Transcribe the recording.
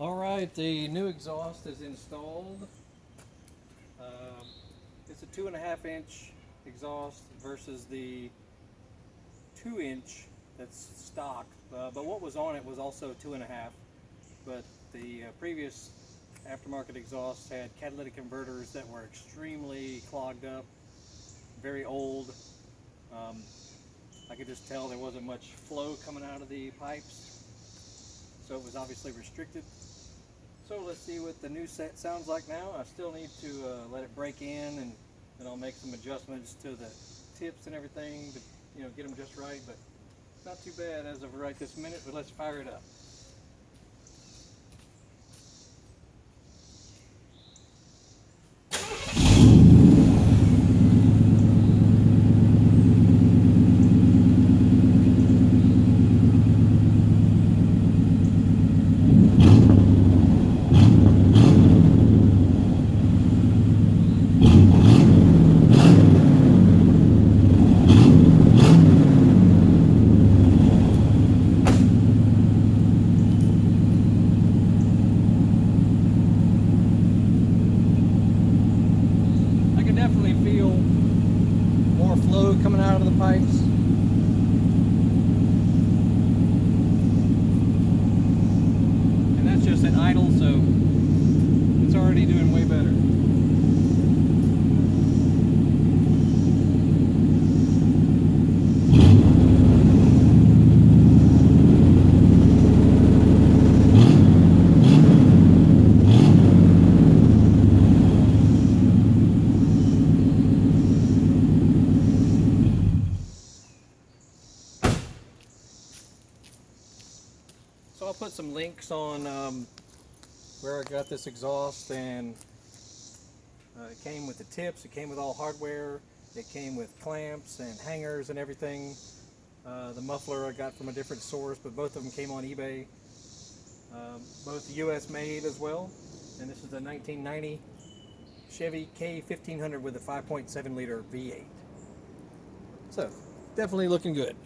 Alright, the new exhaust is installed. It's a 2.5-inch exhaust versus the 2-inch that's stock. But what was on it was also 2.5. But the previous aftermarket exhaust had catalytic converters that were extremely clogged up, very old. I could just tell there wasn't much flow coming out of the pipes, so it was obviously restricted. So let's see what the new set sounds like now. I still need to let it break in, and then I'll make some adjustments to the tips and everything to get them just right, but not too bad as of right this minute. But let's fire it up. Definitely feel more flow coming out of the pipes. And that's just at idle, so it's already doing way better. So I'll put some links on where I got this exhaust, and it came with the tips, it came with all hardware, it came with clamps and hangers and everything. The muffler I got from a different source, but both of them came on eBay. Both US made as well, and this is a 1990 Chevy K1500 with a 5.7 liter V8. So definitely looking good.